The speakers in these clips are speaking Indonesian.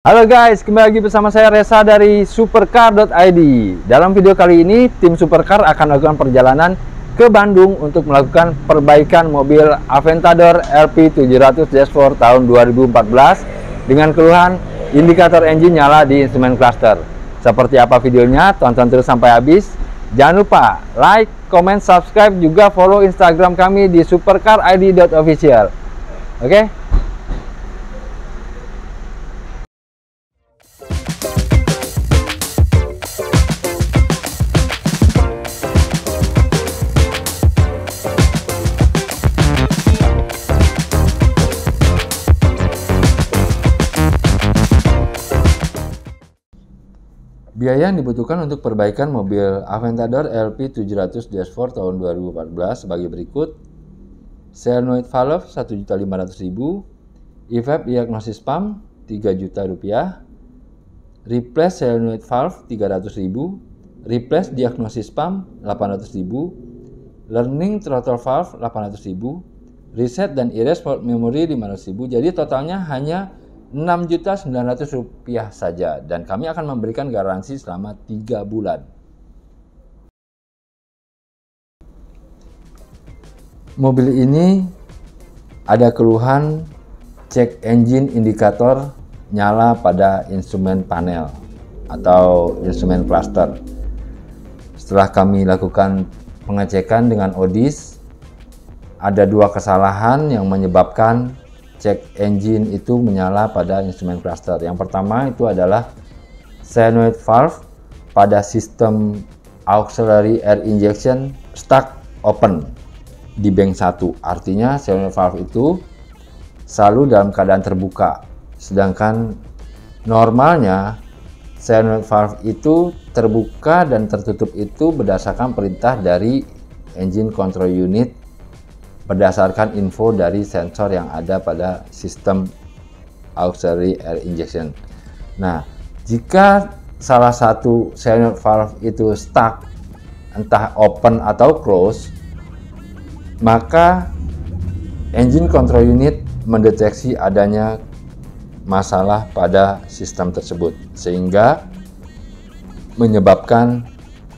Halo guys, kembali lagi bersama saya Reza dari Supercar.id. Dalam video kali ini, tim Supercar akan melakukan perjalanan ke Bandung untuk melakukan perbaikan mobil Aventador LP 700 Dashboard tahun 2014 dengan keluhan indikator engine nyala di instrumen cluster. Seperti apa videonya? Tonton terus sampai habis. Jangan lupa like, comment, subscribe, juga follow Instagram kami di supercarid.official. Oke? Biaya yang dibutuhkan untuk perbaikan mobil Aventador LP 700 Dashboard tahun 2014 sebagai berikut. Solenoid valve Rp1.500.000, EVAP diagnosis pump Rp3.000.000, replace solenoid valve Rp300.000, replace diagnosis pump Rp800.000, learning throttle valve Rp800.000, reset dan erase fault memory Rp500.000. Jadi totalnya hanya Rp6.900.000 saja, dan kami akan memberikan garansi selama 3 bulan. Mobil ini ada keluhan cek engine indikator nyala pada instrumen panel atau instrumen cluster. Setelah kami lakukan pengecekan dengan Odis, ada 2 kesalahan yang menyebabkan cek engine itu menyala pada instrumen cluster. Yang pertama itu adalah solenoid valve pada sistem auxiliary air injection stuck open di bank 1. Artinya solenoid valve itu selalu dalam keadaan terbuka. Sedangkan normalnya solenoid valve itu terbuka dan tertutup itu berdasarkan perintah dari engine control unit berdasarkan info dari sensor yang ada pada sistem auxiliary air injection. Nah, jika salah satu solenoid valve itu stuck, entah open atau close, maka engine control unit mendeteksi adanya masalah pada sistem tersebut, sehingga menyebabkan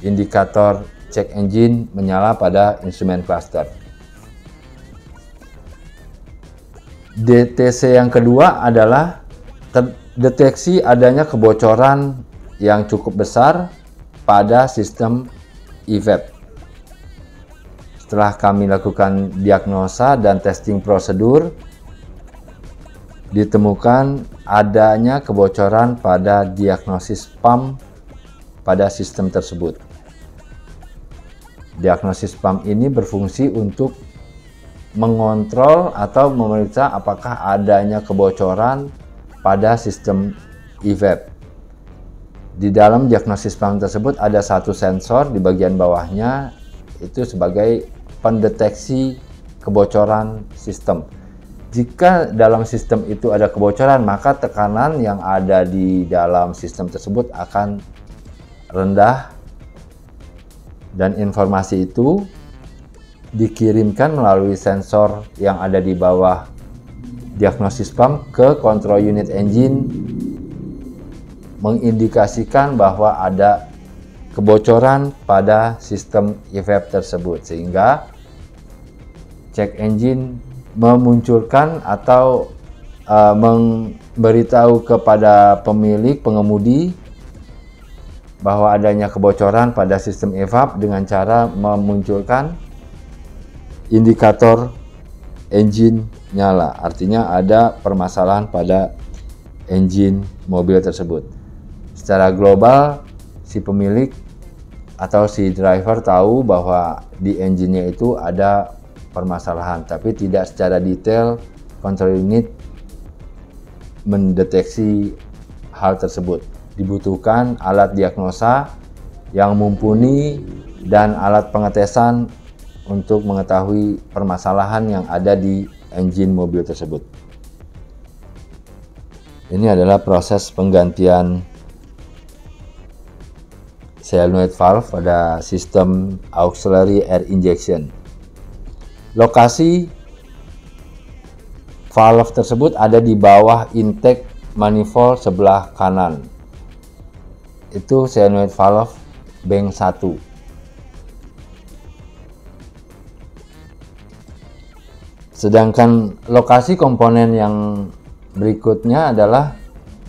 indikator cek engine menyala pada instrumen cluster. DTC yang kedua adalah terdeteksi adanya kebocoran yang cukup besar pada sistem EVAP. Setelah kami lakukan diagnosa dan testing prosedur, ditemukan adanya kebocoran pada diagnosis pump pada sistem tersebut. Diagnosis pump ini berfungsi untuk mengontrol atau memeriksa apakah adanya kebocoran pada sistem EVAP. Di dalam diagnosis pump tersebut ada satu sensor di bagian bawahnya, itu sebagai pendeteksi kebocoran sistem. Jika dalam sistem itu ada kebocoran, maka tekanan yang ada di dalam sistem tersebut akan rendah, dan informasi itu dikirimkan melalui sensor yang ada di bawah diagnosis pump ke control unit engine, mengindikasikan bahwa ada kebocoran pada sistem EVAP tersebut, sehingga cek engine memunculkan atau memberitahu kepada pemilik pengemudi bahwa adanya kebocoran pada sistem EVAP dengan cara memunculkan indikator engine nyala. Artinya ada permasalahan pada engine mobil tersebut. Secara global, si pemilik atau si driver tahu bahwa di engine-nya itu ada permasalahan, tapi tidak secara detail control unit mendeteksi hal tersebut. Dibutuhkan alat diagnosa yang mumpuni dan alat pengetesan untuk mengetahui permasalahan yang ada di engine mobil tersebut. Ini adalah proses penggantian solenoid valve pada sistem auxiliary air injection. Lokasi valve tersebut ada di bawah intake manifold sebelah kanan. Itu solenoid valve bank 1. Sedangkan lokasi komponen yang berikutnya adalah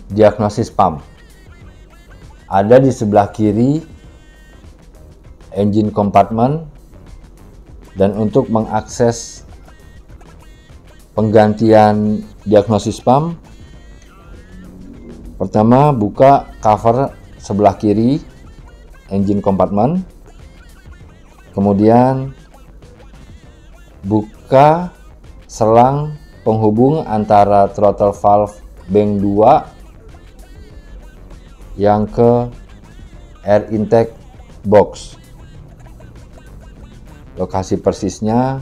diagnosis pump. Ada di sebelah kiri engine compartment, dan untuk mengakses penggantian diagnosis pump, pertama buka cover sebelah kiri engine compartment, kemudian buka selang penghubung antara throttle valve bank 2 yang ke air intake box. Lokasi persisnya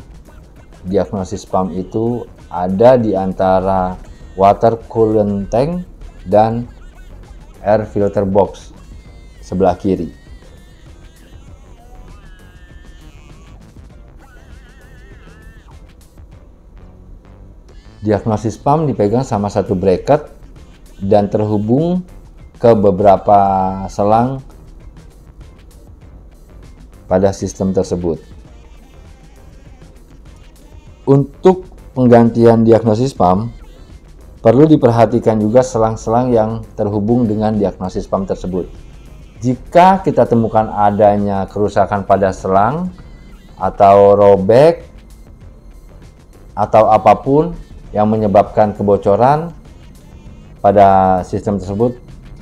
diagnosis pump itu ada di antara water coolant tank dan air filter box sebelah kiri. Diagnosis pump dipegang sama satu bracket dan terhubung ke beberapa selang pada sistem tersebut. Untuk penggantian diagnosis pump, perlu diperhatikan juga selang-selang yang terhubung dengan diagnosis pump tersebut. Jika kita temukan adanya kerusakan pada selang atau robek atau apapun yang menyebabkan kebocoran pada sistem tersebut,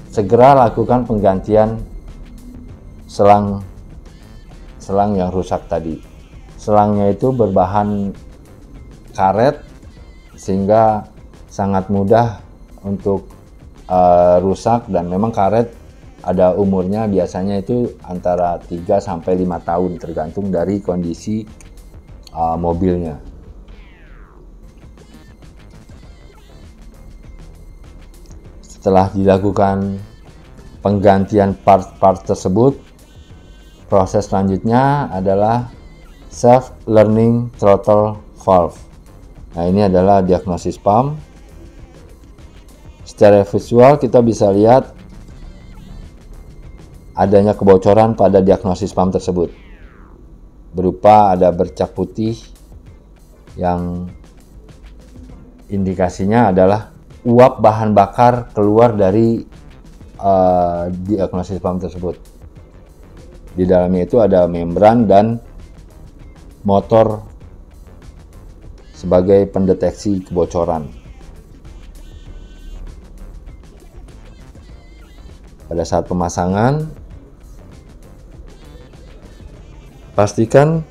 segera lakukan penggantian selang yang rusak tadi. Selangnya itu berbahan karet sehingga sangat mudah untuk rusak, dan memang karet ada umurnya biasanya itu antara 3 sampai 5 tahun tergantung dari kondisi mobilnya. Setelah dilakukan penggantian part-part tersebut, proses selanjutnya adalah self-learning throttle valve. Nah, ini adalah diagnosis pump. Secara visual kita bisa lihat adanya kebocoran pada diagnosis pump tersebut, berupa ada bercak putih yang indikasinya adalah uap bahan bakar keluar dari diagnosis pump tersebut. Di dalamnya itu ada membran dan motor sebagai pendeteksi kebocoran. Pada saat pemasangan, pastikan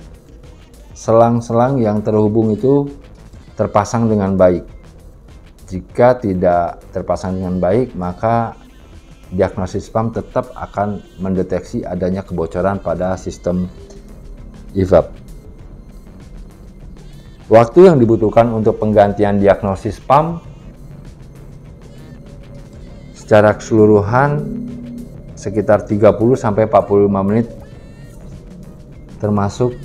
selang-selang yang terhubung itu terpasang dengan baik. Jika tidak terpasang dengan baik, maka diagnosis pump tetap akan mendeteksi adanya kebocoran pada sistem evap. Waktu yang dibutuhkan untuk penggantian diagnosis pump secara keseluruhan sekitar 30 sampai 45 menit, termasuk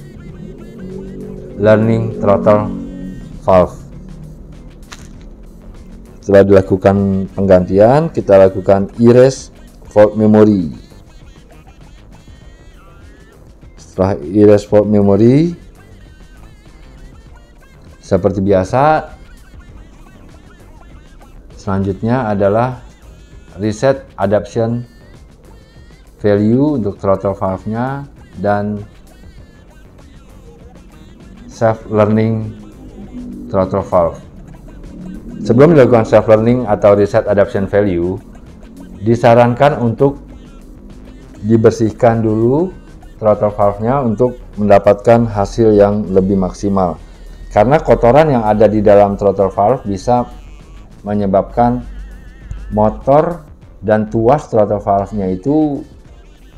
learning throttle valve. Setelah dilakukan penggantian, kita lakukan erase fault memory. Setelah erase fault memory, seperti biasa, selanjutnya adalah reset adaptation value untuk throttle valve-nya dan self-learning throttle valve. Sebelum dilakukan self-learning atau reset adaptation value, disarankan untuk dibersihkan dulu throttle valve-nya untuk mendapatkan hasil yang lebih maksimal. Karena kotoran yang ada di dalam throttle valve bisa menyebabkan motor dan tuas throttle valve-nya itu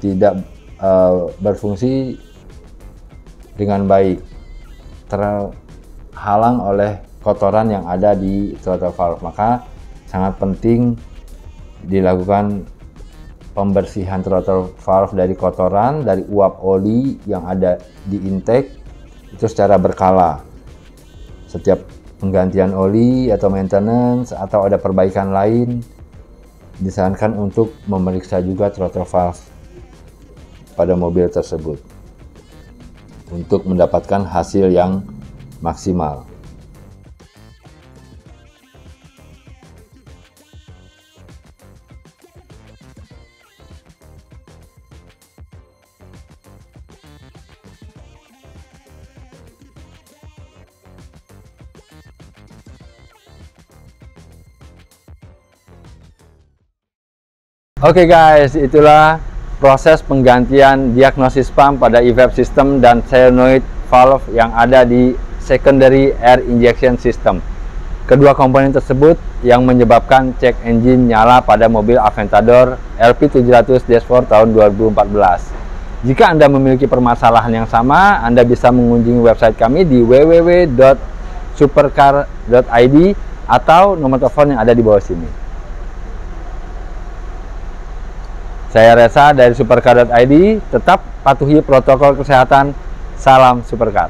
tidak berfungsi dengan baik, terhalang oleh kotoran yang ada di throttle valve. Maka sangat penting dilakukan pembersihan throttle valve dari kotoran, dari uap oli yang ada di intake itu secara berkala. Setiap penggantian oli atau maintenance atau ada perbaikan lain, disarankan untuk memeriksa juga throttle valve pada mobil tersebut untuk mendapatkan hasil yang maksimal. Oke guys, itulah proses penggantian diagnosis pump pada EVAP system dan solenoid valve yang ada di secondary air injection system. Kedua komponen tersebut yang menyebabkan check engine nyala pada mobil Aventador LP700-4 tahun 2014. Jika Anda memiliki permasalahan yang sama, Anda bisa mengunjungi website kami di www.supercar.id atau nomor telepon yang ada di bawah sini. Saya Reza dari Supercar.id, tetap patuhi protokol kesehatan. Salam Supercar.